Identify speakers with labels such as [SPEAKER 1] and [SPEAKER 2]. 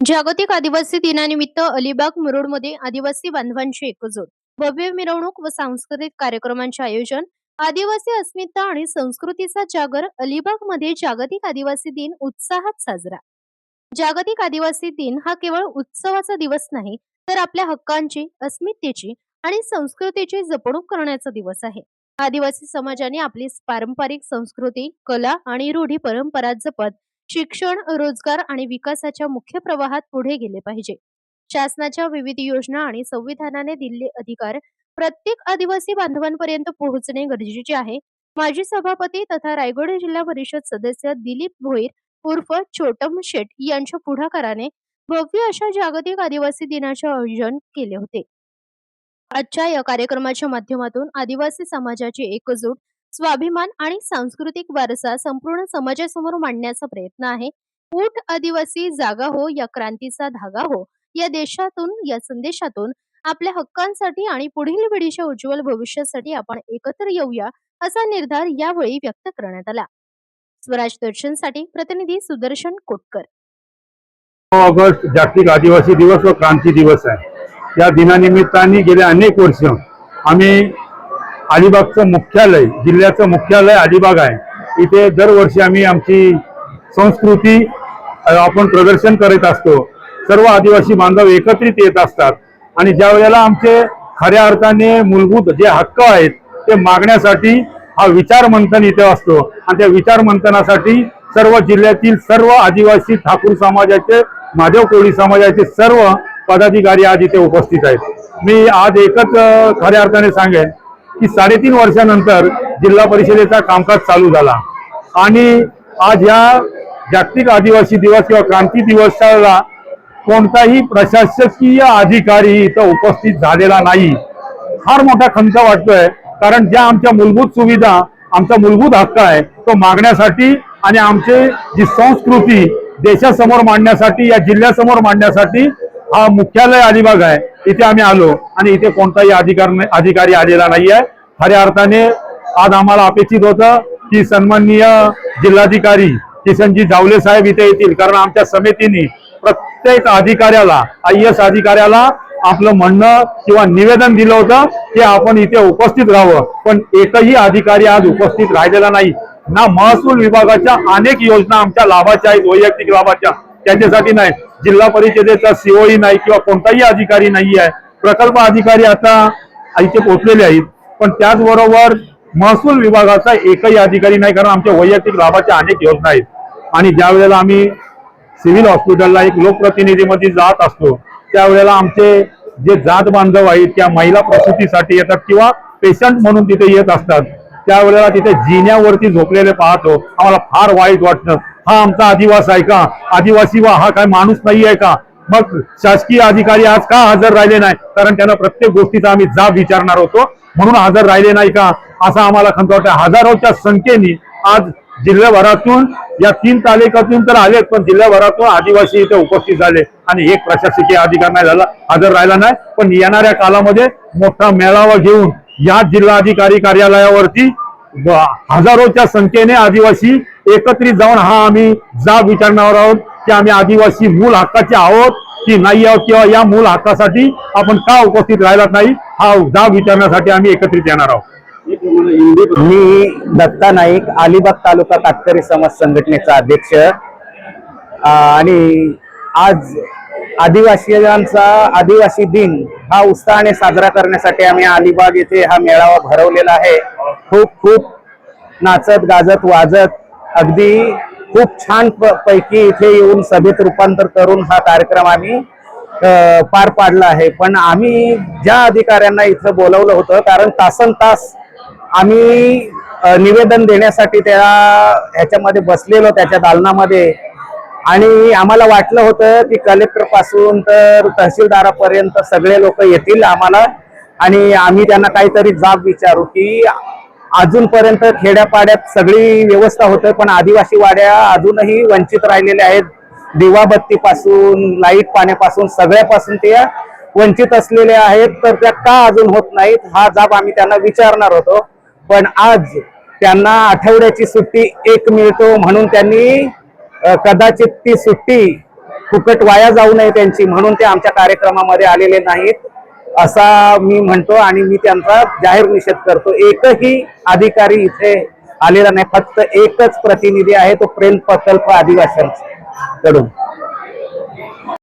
[SPEAKER 1] जागतिक आदिवासी दिनानिमित्त अलिबाग मुरुडमध्ये आदिवासी बांधवांची एकजूट, भव्य मिरवणूक व सांस्कृतिक कार्यक्रमांचे आयोजन, आदिवासी अस्मिता आणि संस्कृतीचा जागर. अलिबागमध्ये जागतिक आदिवासी दिन उत्साहात साजरा. जागतिक आदिवासी दिन हा केवळ उत्सवाचा दिवस नाही, तर आपल्या हक्कांची, अस्मितेची आणि संस्कृतीची जपणूक करण्याचा दिवस आहे. आदिवासी समाजाने आपली पारंपरिक संस्कृती, कला आणि रूढी परंपरा जपत शिक्षण, रोजगार आणि विकासाच्या मुख्य प्रवाहात पुढे गेले पाहिजे. शासनाच्या विविध योजना आणि संविधानाने दिलेले अधिकार प्रत्येक आदिवासी बांधवांपर्यंत पोहोचणे गरजेचे आहे. माजी सभापती तथा रायगड जिल्हा परिषद सदस्य दिलीप भोईर उर्फ छोटम शेट यांच्या पुढाकाराने भव्य अशा जागतिक आदिवासी दिनाचे आयोजन केले होते. आजच्या या कार्यक्रमाच्या माध्यमातून आदिवासी समाजाची एकजूट, स्वाभिमान आणि सांस्कृतिक वारसा संपूर्ण समाजासमोर मांडण्याचा प्रयत्न आहे. ऊट आदिवासी जागा हो या क्रांतीचा धागा हो, या देशातून, या संदेशातून आपल्या हक्कांसाठी आणि पुढील पिढीच्या उज्ज्वल भविष्यासाठी आपण एकत्र येऊया, असा निर्धार यावेळी व्यक्त करण्यात आला. स्वराज दर्शनसाठी प्रतिनिधी सुदर्शन कोटकर.
[SPEAKER 2] ऑगस्ट जागतिक आदिवासी दिवस व क्रांती दिवस आहे. या दिनानिमित्ताने गेल्या अनेक वर्ष आम्ही अलिबागचं मुख्यालय, जिल्ह्याचं मुख्यालय अलिबाग आहे, इथे दरवर्षी आम्ही आमची संस्कृती आपण प्रदर्शन करत असतो. सर्व आदिवासी बांधव एकत्रित येत असतात आणि ज्या वेळेला आमचे खऱ्या अर्थाने मूलभूत जे हक्क आहेत ते मागण्यासाठी हा विचार मंथन इथे असतो आणि त्या विचार मंथनासाठी सर्व जिल्ह्यातील सर्व आदिवासी ठाकूर समाजाचे, माधव कोळी समाजाचे सर्व पदाधिकारी आज इथे उपस्थित आहेत. मी आज एकच खऱ्या अर्थाने सांगेन की 3.5 वर्षानंतर जिल्हा परिषदेचा कामकाज चालू झाला आणि आज या जागतिक आदिवासी दिवस किंवा क्रांती दिवसाला कोणताही प्रशासकीय अधिकारी इथं उपस्थित झालेला नाही. फार मोठा खंत वाटतोय, कारण ज्या आमच्या मूलभूत सुविधा, आमचा मूलभूत हक्क आहे तो मागण्यासाठी आणि आमची जी संस्कृती देशासमोर मांडण्यासाठी, या जिल्ह्यासमोर मांडण्यासाठी हा मुख्यालय अलिबाग आहे, इथे आम्ही आलो आणि इथे कोणताही अधिकारी आलेला नाही आहे. खऱ्या अर्थाने आज आम्हाला अपेक्षित होतं की सन्माननीय जिल्हाधिकारी किशनजी जावले साहेब इथे येतील, कारण आमच्या समितीने प्रत्येक अधिकाऱ्याला, IAS अधिकाऱ्याला आपलं म्हणणं किंवा निवेदन दिलं होतं की आपण इथे उपस्थित राहावं, पण एकही अधिकारी आज उपस्थित राहिलेला नाही. ना महसूल विभागाच्या अनेक योजना आमच्या लाभाच्या आहेत, वैयक्तिक लाभाच्या, त्याच्यासाठी नाही. जिल्हा परिषदेचा COE नाही किंवा कोणताही अधिकारी नाही आहे. प्रकल्प अधिकारी आता इथे पोहोचलेले आहेत, पण त्याचबरोबर महसूल विभागाचा एकही अधिकारी नाही, कारण आमच्या वैयक्तिक लाभाच्या अनेक योजना आहेत. आणि ज्या वेळेला आम्ही सिव्हिल हॉस्पिटलला एक लोकप्रतिनिधीमध्ये जात असतो त्यावेळेला आमचे जे जात बांधव आहेत त्या महिला प्रसूतीसाठी येतात किंवा पेशंट म्हणून तिथे येत असतात, त्यावेळेला तिथे जिन्यावरती झोपलेले पाहतो, आम्हाला फार वाईट वाटतं. हा आमचा आदिवासी आहे का? आदिवासी वा हा काय माणूस नाही आहे का? मग शासकीय अधिकारी आज का हजर राहिले नाही? कारण त्यांना प्रत्येक गोष्टीचा आम्ही जाब विचारणार होतो, म्हणून हजर राहिले नाही का, असा आम्हाला खंत वाटतं. हजारोच्या संख्येने आज जिल्ह्याभरातून, या 3 तालुक्यातून तर आलेत, पण जिल्ह्याभरातून आदिवासी इथे उपस्थित झाले आणि एक प्रशासकीय अधिकारी नाही झाला, हजर राहिला नाही. पण येणाऱ्या काळामध्ये मोठा मेळावा घेऊन या जिल्हाधिकारी कार्यालयावरती हजारोच्या संख्येने आदिवासी एकत्रित जाऊन हा आम्ही जाब विचारणार आहोत की आम्ही आदिवासी मूल हक्काचे आहोत की नाही आहोत, किंवा या मूल हक्कासाठी आपण का उपस्थित राहिलात नाही, हा जाब विचारण्यासाठी आम्ही एकत्रित येणार आहोत.
[SPEAKER 3] मी दत्ता नाईक, अलिबाग तालुका कातकरी समाज संघटनेचा अध्यक्ष. आणि आज आदिवासीयांचा आदिवासी दिन हा उत्साहाने साजरा करण्यासाठी आम्ही अलिबाग येथे हा मेळावा भरवलेला आहे. खूप नाचत गाजत वाजत अगदी खूप छान पैकी इथे येऊन सभेत रूपांतर करून हा कार्यक्रम आम्ही पार पाडला आहे. पण आम्ही ज्या अधिकाऱ्यांना इथं बोलवलं होतं, कारण तासनतास आम्ही निवेदन देण्यासाठी ह्याच्यामध्ये बसलेलो त्याच्या दालनामध्ये, आणि आम्हाला वाटलं होतं की कलेक्टर पासून तर तहसीलदारापर्यंत सगळे लोक येतील आम्हाला आणि आम्ही त्यांना काहीतरी जाब विचारू की अजूनपर्यंत खेड्यापाड्यात सगळी व्यवस्था होते, पण आदिवासी वाड्या अजूनही वंचित राहिलेल्या आहेत. दिवाबत्तीपासून, लाईट पाण्यापासून, सगळ्यापासून ते वंचित असलेले आहेत. तर त्या का अजून होत नाहीत, हा जाब आम्ही त्यांना विचारणार होतो. पण आज त्यांना आठवड्याची सुट्टी 1 मिळतो म्हणून त्यांनी कदाचित ती सुट्टी फुकट वाया जाऊ नये त्यांची, म्हणून ते आमच्या कार्यक्रमामध्ये आलेले नाहीत असा मी म्हणतो आणि मी त्यांचा जाहीर निषेध करतो. एकही अधिकारी इथे आलेला नाही, फक्त एकच प्रतिनिधी आहे, तो प्रेम प्रकल्प आदिवासींकडून.